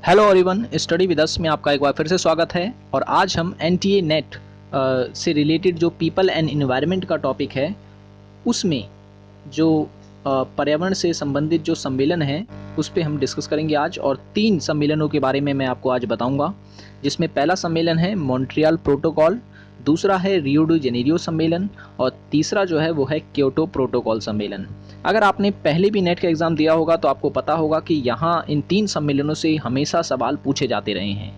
Hello everyone, study with us में आपका एक बार फिर से स्वागत है। और आज हम एनटीए नेट से रिलेटेड जो पीपल एंड एनवायरनमेंट का टॉपिक है उसमें जो पर्यावरण से संबंधित जो सम्मेलन है उस पर हम डिस्कस करेंगे आज। और 3 सम्मेलनों के बारे में मैं आपको आज बताऊंगा, जिसमें पहला सम्मेलन है मॉन्ट्रियल प्रोटोकॉल, दूसरा है रियो डी जेनेरियो सम्मेलन और तीसरा जो है वो है क्योटो प्रोटोकॉल सम्मेलन। अगर आपने पहले भी नेट का एग्ज़ाम दिया होगा तो आपको पता होगा कि यहाँ इन 3 सम्मेलनों से हमेशा सवाल पूछे जाते रहे हैं।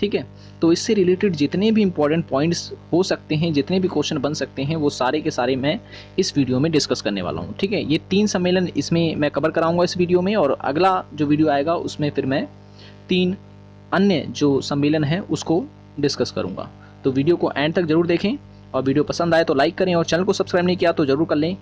ठीक है, तो इससे रिलेटेड जितने भी इंपॉर्टेंट पॉइंट्स हो सकते हैं, जितने भी क्वेश्चन बन सकते हैं, वो सारे के सारे मैं इस वीडियो में डिस्कस करने वाला हूँ। ठीक है, ये 3 सम्मेलन इसमें मैं कवर कराऊंगा इस वीडियो में, और अगला जो वीडियो आएगा उसमें फिर मैं 3 अन्य जो सम्मेलन है उसको डिस्कस करूँगा। तो वीडियो को एंड तक जरूर देखें, और वीडियो पसंद आए तो लाइक करें, और चैनल को सब्सक्राइब नहीं किया तो ज़रूर कर लें।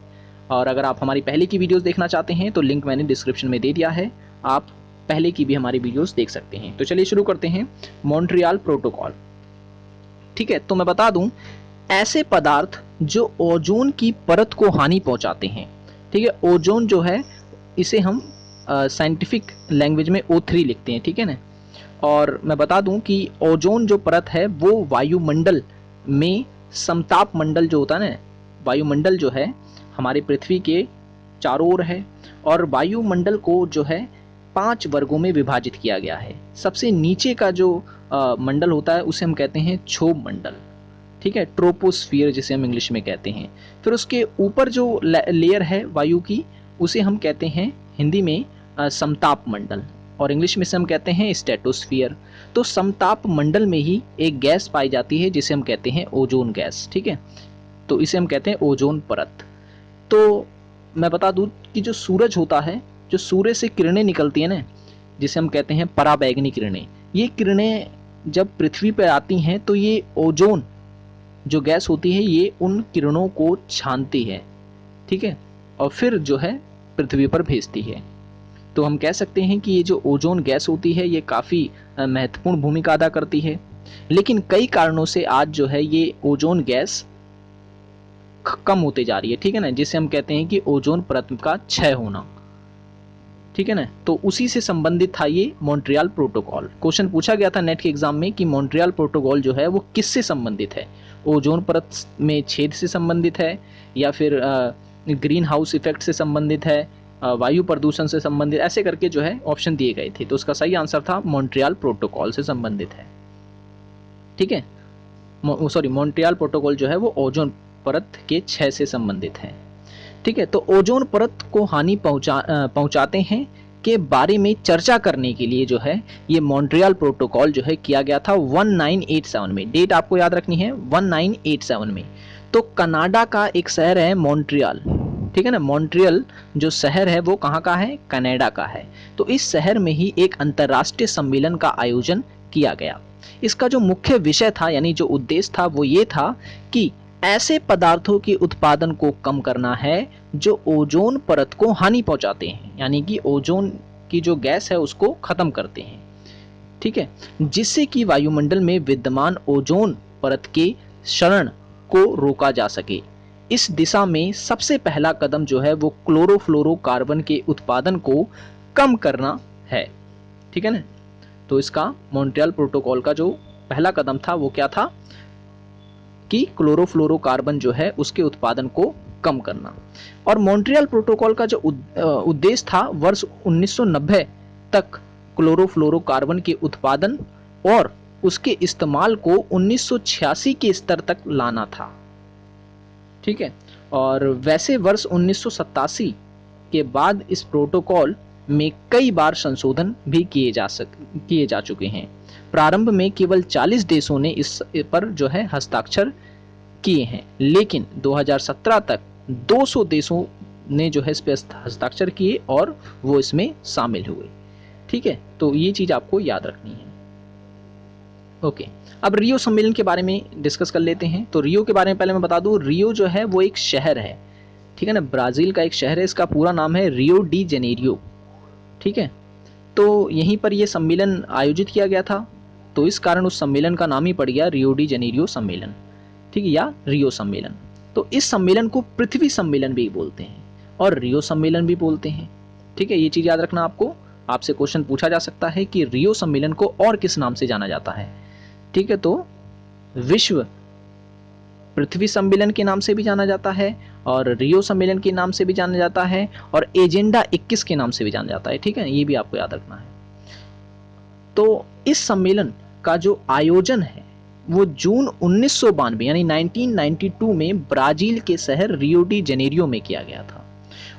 और अगर आप हमारी पहले की वीडियोस देखना चाहते हैं तो लिंक मैंने डिस्क्रिप्शन में दे दिया है, आप पहले की भी हमारी वीडियोस देख सकते हैं। तो चलिए शुरू करते हैं मॉन्ट्रियल प्रोटोकॉल। ठीक है, तो मैं बता दूं, ऐसे पदार्थ जो ओजोन की परत को हानि पहुंचाते हैं। ठीक है, ओजोन जो है इसे हम साइंटिफिक लैंग्वेज में O3 लिखते हैं। ठीक है ना, और मैं बता दूं कि ओजोन जो परत है वो वायुमंडल में समताप मंडल जो होता है ना, वायुमंडल जो है हमारे पृथ्वी के चारों ओर है, और वायुमंडल को जो है 5 वर्गों में विभाजित किया गया है। सबसे नीचे का जो मंडल होता है उसे हम कहते हैं क्षोभ मंडल। ठीक है, ट्रोपोस्फियर जिसे हम इंग्लिश में कहते हैं। फिर उसके ऊपर जो लेयर है वायु की उसे हम कहते हैं हिंदी में समताप मंडल, और इंग्लिश में से हम कहते हैं स्ट्रेटोस्फियर। तो समताप मंडल में ही एक गैस पाई जाती है जिसे हम कहते हैं ओजोन गैस। ठीक है, तो इसे हम कहते हैं ओजोन परत। तो मैं बता दूं कि जो सूरज होता है, जो सूर्य से किरणें निकलती हैं ना, जिसे हम कहते हैं पराबैंगनी किरणें, ये किरणें जब पृथ्वी पर आती हैं तो ये ओजोन जो गैस होती है ये उन किरणों को छानती है। ठीक है, और फिर जो है पृथ्वी पर भेजती है। तो हम कह सकते हैं कि ये जो ओजोन गैस होती है ये काफ़ी महत्वपूर्ण भूमिका अदा करती है। लेकिन कई कारणों से आज जो है ये ओजोन गैस कम होते जा रही है। ठीक है ना, जिसे हम कहते हैं कि ओजोन परत का क्षय होना। ठीक है ना, तो उसी से संबंधित था ये मॉन्ट्रियल प्रोटोकॉल। क्वेश्चन पूछा गया था नेट के एग्जाम में कि मॉन्ट्रियल प्रोटोकॉल जो है वो किससे संबंधित है, ओजोन परत में छेद से संबंधित है, या फिर ग्रीन हाउस इफेक्ट से संबंधित है, वायु प्रदूषण से संबंधित, ऐसे करके जो है ऑप्शन दिए गए थे। तो उसका सही आंसर था मॉन्ट्रियल प्रोटोकॉल से संबंधित है। ठीक है, सॉरी, मॉन्ट्रियल प्रोटोकॉल जो है वो ओजोन परत के क्षय से संबंधित है। ठीक है, तो ओजोन परत को हानि पहुंचाते हैं के बारे में चर्चा करने के लिए जो है ये मॉन्ट्रियल प्रोटोकॉल जो है किया गया था 1987 में। डेट आपको याद रखनी है 1987 में। तो कनाडा का एक शहर है मॉन्ट्रियल। ठीक है ना, मॉन्ट्रियल जो शहर है वो कहाँ का है, कनाडा का है। तो इस शहर में ही एक अंतर्राष्ट्रीय सम्मेलन का आयोजन किया गया। इसका जो मुख्य विषय था, यानी जो उद्देश्य था, वो ये था कि ऐसे पदार्थों के उत्पादन को कम करना है जो ओजोन परत को हानि पहुंचाते हैं, यानी कि ओजोन की जो गैस है उसको खत्म करते हैं। ठीक है, जिससे कि वायुमंडल में विद्यमान ओजोन परत के क्षरण को रोका जा सके। इस दिशा में सबसे पहला कदम जो है वो क्लोरोफ्लोरोकार्बन के उत्पादन को कम करना है। ठीक है ना, तो इसका मॉन्ट्रियल प्रोटोकॉल का जो पहला कदम था वो क्या था कि क्लोरोफ्लोरोकार्बन जो है उसके उत्पादन को कम करना। और मॉन्ट्रियल प्रोटोकॉल का जो उद्देश्य था वर्ष 1990 तक क्लोरोफ्लोरोकार्बन के उत्पादन और उसके इस्तेमाल को 1986 के स्तर तक लाना था। ठीक है, और वैसे वर्ष 1987 के बाद इस प्रोटोकॉल में कई बार संशोधन भी किए जा चुके हैं। प्रारंभ में केवल 40 देशों ने इस पर जो है हस्ताक्षर किए हैं, लेकिन 2017 तक 200 देशों ने जो है इस पर हस्ताक्षर किए और वो इसमें शामिल हुए। ठीक है, तो ये चीज़ आपको याद रखनी है। ओके, अब रियो सम्मेलन के बारे में डिस्कस कर लेते हैं। तो रियो के बारे में पहले मैं बता दूं, रियो जो है वो एक शहर है। ठीक है ना, ब्राज़ील का एक शहर है, इसका पूरा नाम है रियो डी जेनेरियो। ठीक है, तो यहीं पर यह सम्मेलन आयोजित किया गया था, तो इस कारण उस सम्मेलन का नाम ही पड़ गया रियो डी जेनेरियो सम्मेलन। ठीक है, या रियो सम्मेलन। तो इस सम्मेलन को पृथ्वी सम्मेलन भी बोलते हैं और रियो सम्मेलन भी बोलते हैं। ठीक है, ये चीज़ याद रखना आपको। आपसे क्वेश्चन पूछा जा सकता है कि रियो सम्मेलन को और किस नाम से जाना जाता है। ठीक है, तो विश्व पृथ्वी सम्मेलन के नाम से भी जाना जाता है, और रियो सम्मेलन के नाम से भी जाना जाता है, और एजेंडा 21 के नाम से भी जाना जाता है। ठीक है, ये भी आपको याद रखना है। तो इस सम्मेलन का जो आयोजन है वो जून 1992 यानी 1992 में ब्राजील के शहर रियो डी जेनेरियो में किया गया था,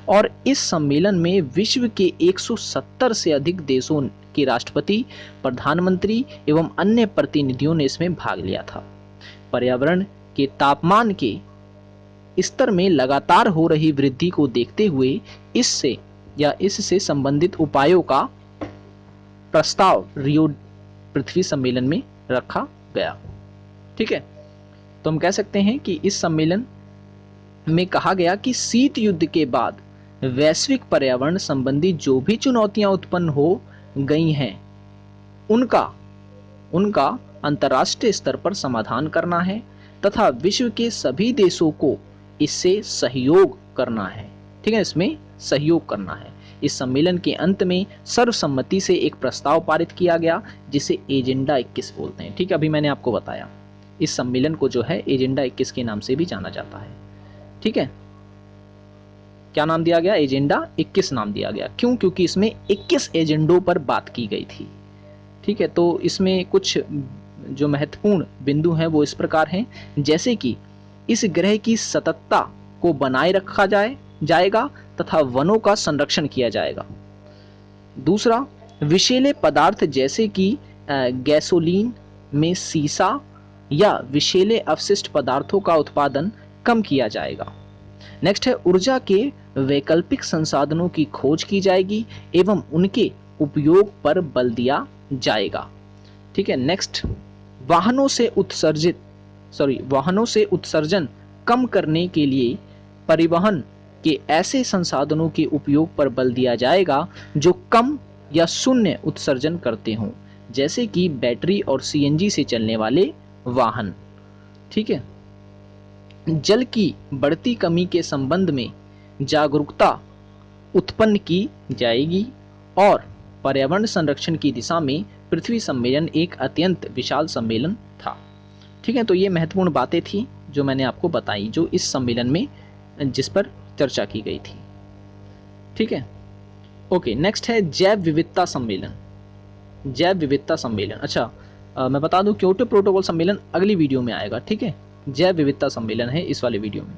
और इस सम्मेलन में विश्व के 170 से अधिक देशों के राष्ट्रपति, प्रधानमंत्री एवं अन्य प्रतिनिधियों ने इसमें भाग लिया था। पर्यावरण के तापमान के स्तर में लगातार हो रही वृद्धि को देखते हुए इससे संबंधित उपायों का प्रस्ताव रियो पृथ्वी सम्मेलन में रखा गया। ठीक है, तो हम कह सकते हैं कि इस सम्मेलन में कहा गया कि शीत युद्ध के बाद वैश्विक पर्यावरण संबंधी जो भी चुनौतियां उत्पन्न हो गई हैं उनका अंतर्राष्ट्रीय स्तर पर समाधान करना है तथा विश्व के सभी देशों को इससे सहयोग करना है। ठीक है, इसमें सहयोग करना है। इस सम्मेलन के अंत में सर्वसम्मति से एक प्रस्ताव पारित किया गया जिसे एजेंडा 21 बोलते हैं। ठीक है, अभी मैंने आपको बताया इस सम्मेलन को जो है एजेंडा 21 के नाम से भी जाना जाता है। ठीक है, क्या नाम दिया गया? एजेंडा 21 नाम दिया गया। क्यों? क्योंकि इसमें 21 एजेंडों पर बात की गई थी। ठीक है, तो इसमें कुछ जो महत्वपूर्ण बिंदु हैं वो इस प्रकार हैं, जैसे कि इस ग्रह की सततता को बनाए रखा जाएगा तथा वनों का संरक्षण किया जाएगा। दूसरा, विषैले पदार्थ जैसे कि गैसोलीन में सीसा या विषैले अवशिष्ट पदार्थों का उत्पादन कम किया जाएगा। नेक्स्ट है, ऊर्जा के वैकल्पिक संसाधनों की खोज की जाएगी एवं उनके उपयोग पर बल दिया जाएगा। ठीक है, नेक्स्ट, वाहनों से उत्सर्जन कम करने के लिए परिवहन के ऐसे संसाधनों के उपयोग पर बल दिया जाएगा जो कम या शून्य उत्सर्जन करते हों, जैसे कि बैटरी और सीएनजी से चलने वाले वाहन। ठीक है, जल की बढ़ती कमी के संबंध में जागरूकता उत्पन्न की जाएगी और पर्यावरण संरक्षण की दिशा में पृथ्वी सम्मेलन एक अत्यंत विशाल सम्मेलन था। ठीक है, तो ये महत्वपूर्ण बातें थी जो मैंने आपको बताई, जो इस सम्मेलन में जिस पर चर्चा की गई थी। ठीक है, ओके, नेक्स्ट है जैव विविधता सम्मेलन। जैव विविधता सम्मेलन, अच्छा मैं बता दूं क्योटो प्रोटोकॉल सम्मेलन अगली वीडियो में आएगा। ठीक है, जैव विविधता सम्मेलन है इस वाले वीडियो में।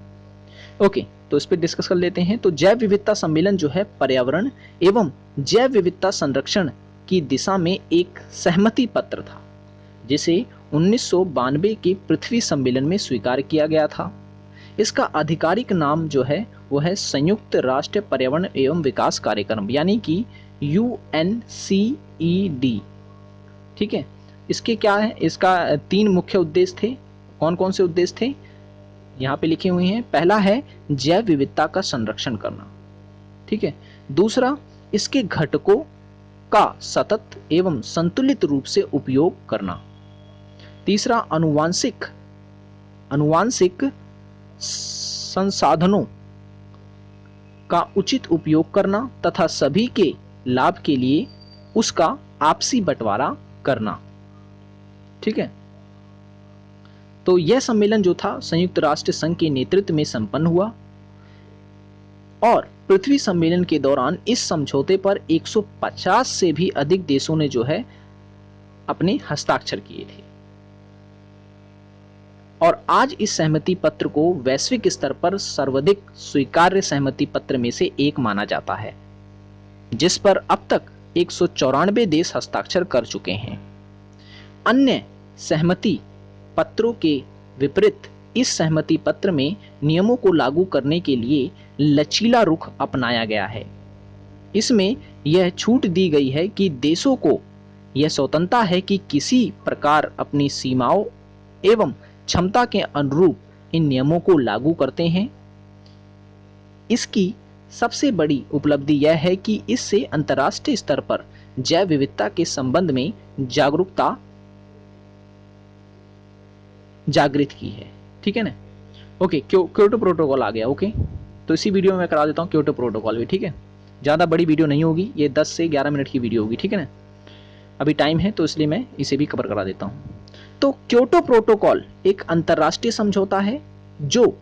ओके, तो इस पर डिस्कस कर लेते हैं। तो जैव विविधता सम्मेलन जो है पर्यावरण एवं जैव विविधता संरक्षण की दिशा में एक सहमति पत्र था जिसे 1992 के पृथ्वी सम्मेलन में स्वीकार किया गया था। इसका आधिकारिक नाम जो है वो है संयुक्त राष्ट्र पर्यावरण एवं विकास कार्यक्रम यानी कि UNCED। ठीक है, इसके क्या है? इसका 3 मुख्य उद्देश्य थे। कौन कौन से उद्देश्य थे? यहाँ पे लिखे हुए हैं। पहला है जैव विविधता का संरक्षण करना। ठीक है, दूसरा इसके घटकों का सतत एवं संतुलित रूप से उपयोग करना। तीसरा अनुवांशिक संसाधनों का उचित उपयोग करना तथा सभी के लाभ के लिए उसका आपसी बंटवारा करना। ठीक है, तो यह सम्मेलन जो था संयुक्त राष्ट्र संघ के नेतृत्व में संपन्न हुआ और पृथ्वी सम्मेलन के दौरान इस समझौते पर 150 से भी अधिक देशों ने जो है अपने हस्ताक्षर किए थे और आज इस सहमति पत्र को वैश्विक स्तर पर सर्वाधिक स्वीकार्य सहमति पत्र में से एक माना जाता है, जिस पर अब तक 194 देश हस्ताक्षर कर चुके हैं। अन्य सहमति पत्रों के विपरीत इस सहमति पत्र में नियमों को लागू करने के लिए लचीला रुख अपनाया गया है। इसमें यह छूट दी गई है कि देशों को यह स्वतंत्रता है कि किसी प्रकार अपनी सीमाओं एवं क्षमता के अनुरूप इन नियमों को लागू करते हैं। इसकी सबसे बड़ी उपलब्धि यह है कि इससे अंतर्राष्ट्रीय स्तर पर जैव विविधता के संबंध में जागृत की है। ठीक है ना? ओके, क्योटो प्रोटोकॉल आ गया। ओके, तो इसी वीडियो में मैं करा देता हूँ क्योटो प्रोटोकॉल भी। ठीक है, ज़्यादा बड़ी वीडियो नहीं होगी, ये 10 से 11 मिनट की वीडियो होगी, ठीक है ना। अभी टाइम है तो इसलिए मैं इसे भी कवर करा देता हूँ। तो क्योटो प्रोटोकॉल एक अंतर्राष्ट्रीय समझौता है जो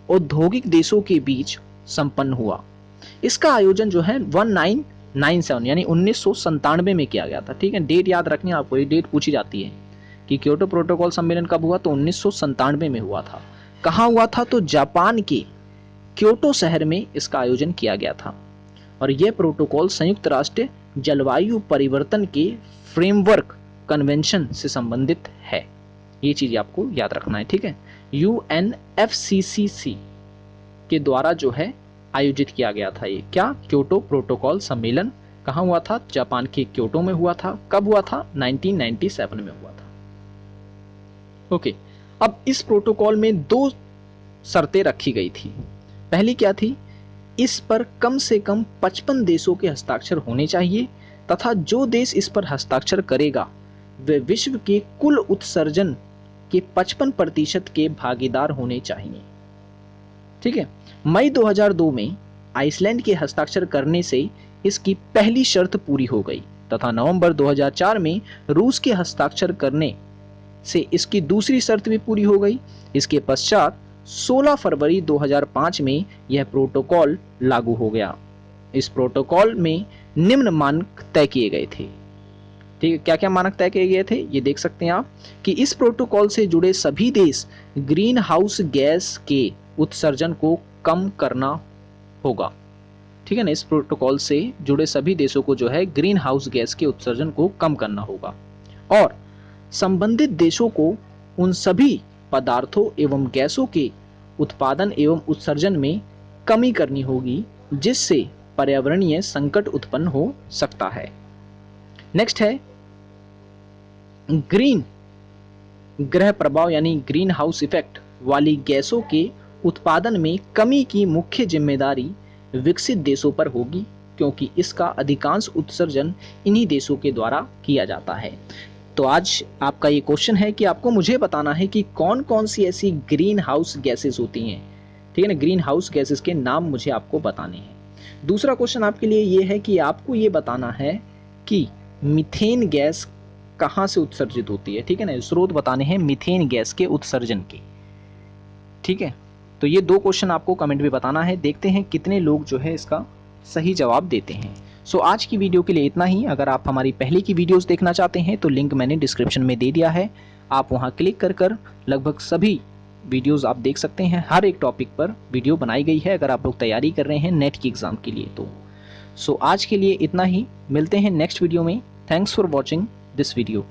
औद्योगिक देशों के बीच संपन्न हुआ। इसका आयोजन जो है 1997 यानी 1997 में किया गया था, ठीक है। डेट याद रखनी है आपको, ये डेट पूछी जाती है कि क्योटो प्रोटोकॉल सम्मेलन कब हुआ, तो 1997 में हुआ था। कहाँ हुआ था, तो जापान के क्योटो शहर में इसका आयोजन किया गया था। और यह प्रोटोकॉल संयुक्त राष्ट्र जलवायु परिवर्तन के फ्रेमवर्क कन्वेंशन से संबंधित है। ये चीज आपको याद रखना है, ठीक है। UNFCCC के द्वारा जो है आयोजित किया गया था ये क्या, क्योटो प्रोटोकॉल सम्मेलन। कहाँ हुआ था, जापान के क्योटो में हुआ था। कब हुआ था, 1997 में हुआ था। ओके, अब इस प्रोटोकॉल में 2 शर्तें रखी गई थी। पहली क्या थी, इस पर कम से कम 55 देशों के हस्ताक्षर होने चाहिए तथा जो देश इस पर हस्ताक्षर करेगा वे विश्व के कुल उत्सर्जन के 55% के भागीदार होने चाहिए, ठीक है। मई 2002 में आइसलैंड के हस्ताक्षर करने से इसकी पहली शर्त पूरी हो गई तथा नवंबर 2004 में रूस के हस्ताक्षर करने से इसकी दूसरी शर्त भी पूरी हो गई। इसके पश्चात 16 फरवरी 2005 में यह प्रोटोकॉल लागू हो गया। इस प्रोटोकॉल में निम्न मानक तय किए गए थे, ठीक है। क्या क्या मानक तय किए गए थे, ये देख सकते हैं आप कि इस प्रोटोकॉल से जुड़े सभी देश ग्रीन हाउस गैस के उत्सर्जन को कम करना होगा, ठीक है ना। इस प्रोटोकॉल से जुड़े सभी देशों को जो है ग्रीन हाउस गैस के उत्सर्जन को कम करना होगा और संबंधित देशों को उन सभी पदार्थों एवं गैसों के उत्पादन एवं उत्सर्जन में कमी करनी होगी जिससे पर्यावरणीय संकट उत्पन्न हो सकता है। नेक्स्ट है ग्रीन ग्रह प्रभाव यानी ग्रीन हाउस इफेक्ट वाली गैसों के उत्पादन में कमी की मुख्य जिम्मेदारी विकसित देशों पर होगी क्योंकि इसका अधिकांश उत्सर्जन इन्हीं देशों के द्वारा किया जाता है। तो आज आपका ये क्वेश्चन है कि आपको मुझे बताना है कि कौन कौन सी ऐसी ग्रीन हाउस गैसेस होती हैं, ठीक है ना। ग्रीन हाउस गैसेस के नाम मुझे आपको बताने हैं। दूसरा क्वेश्चन आपके लिए ये है कि आपको ये बताना है कि मीथेन गैस कहाँ से उत्सर्जित होती है, ठीक है ना। स्रोत बताने हैं मीथेन गैस के उत्सर्जन के, ठीक है। तो ये 2 क्वेश्चन आपको कमेंट में बताना है। देखते हैं कितने लोग जो है इसका सही जवाब देते हैं। सो आज की वीडियो के लिए इतना ही। अगर आप हमारी पहले की वीडियोस देखना चाहते हैं तो लिंक मैंने डिस्क्रिप्शन में दे दिया है, आप वहां क्लिक कर लगभग सभी वीडियोस आप देख सकते हैं। हर एक टॉपिक पर वीडियो बनाई गई है अगर आप लोग तैयारी कर रहे हैं नेट की एग्जाम के लिए तो। सो आज के लिए इतना ही, मिलते हैं नेक्स्ट वीडियो में। Thanks for watching this video.